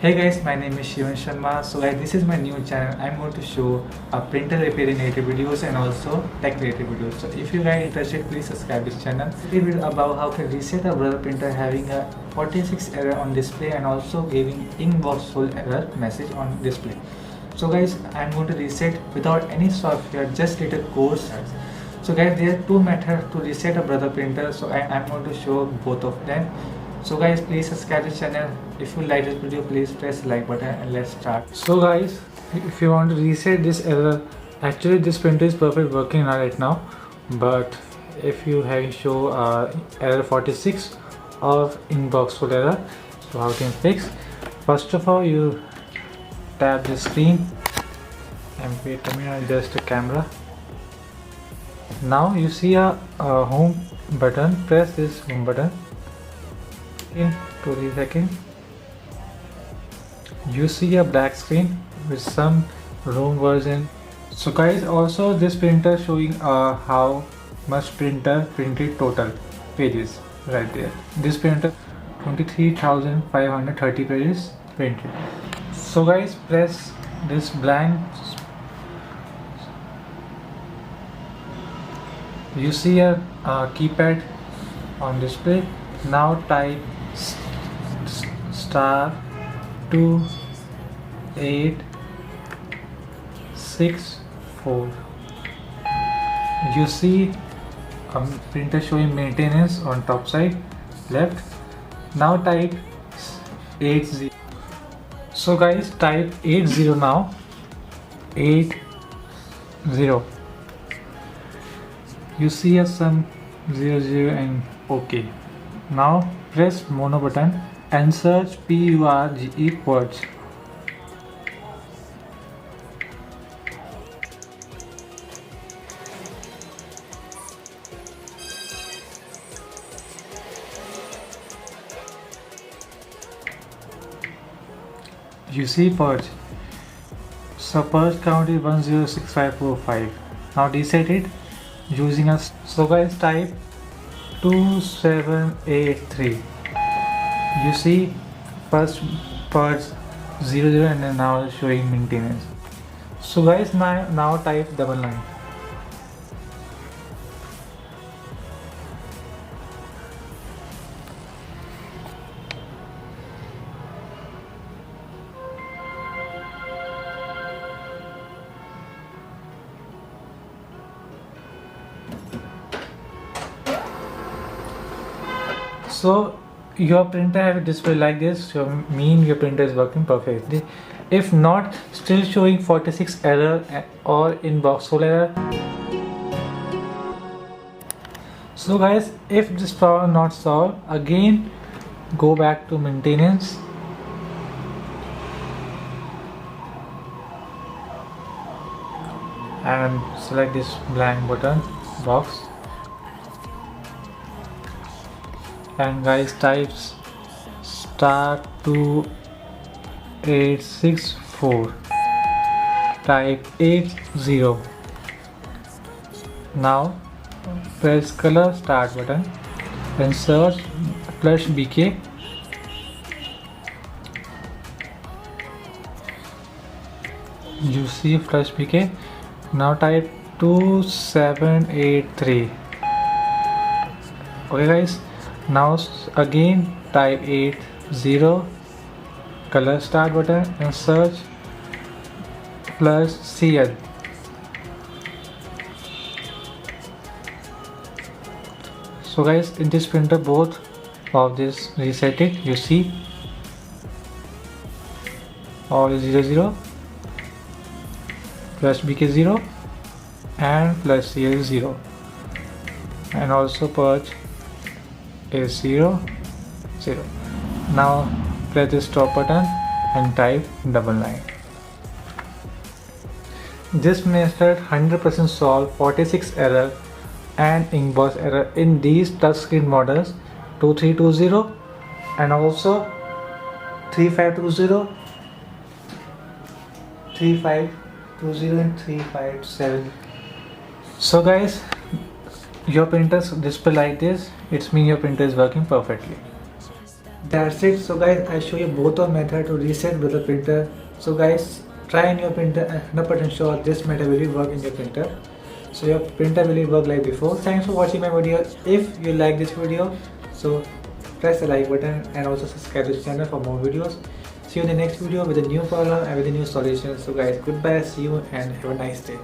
Hey guys, my name is Shivan Sharma. So guys, this is my new channel. I'm going to show printer repair related videos and also tech related videos. So if you guys interested, please subscribe this channel. Today video about how to reset a brother printer having a 46 error on display and also giving inbox full error message on display. So guys, I'm going to reset without any software, just little course. So guys, there are two methods to reset a brother printer. So I'm going to show both of them. So guys, please subscribe to the channel. If you like this video, please press like button and let's start. So guys, if you want to reset this error, actually this printer is perfect working right now, but if you have show error 46 of inbox full error, so how can fix? First of all, you tap the screen and wait a minute, adjust the camera. Now you see a home button. Press this home button. In 20 seconds, you see a black screen with some ROM version. So guys, also this printer showing how much printer printed total pages right there. This printer 23,530 pages printed. So guys, press this blank. You see a keypad on display. Now type star 2864. You see a printer showing maintenance on top side left. Now type 80. So guys, type 80 now. 80. You see some 00 and OK. Now press mono button and search PURGE purge. You see purge. So purge count is 106545. Now reset it using a. So guys, type 2783. You see first purge 00 and then now showing maintenance. So guys, now type 99. So your printer have a display like this, so mean your printer is working perfectly. If not, still showing 46 error or inbox full error. So guys, if this problem not solved, again go back to maintenance and select this blank button box. And guys, type star 2864. Type 80. Now press color start button and search flush BK. You see flush BK. Now type 2783. Okay guys. Now again type 80, color start button and search plus CL. So guys, in this printer both of this resetted, you see all is 00, plus BK 0 and plus CL 0, and also purge is 00. Now press the stop button and type 99. This method 100% solve 46 error and inbox error in these touchscreen models 2320 and also 3520, 3520 and 357. So guys, your printer's display like this, it means your printer is working perfectly. That's it. So guys, I show you both of method to reset with the printer. So guys, try in your printer and 100% sure this method will work in your printer. So your printer will work like before. Thanks for watching my video. If you like this video, so press the like button and also subscribe to this channel for more videos. See you in the next video with a new problem and with a new solution. So guys, goodbye, see you and have a nice day.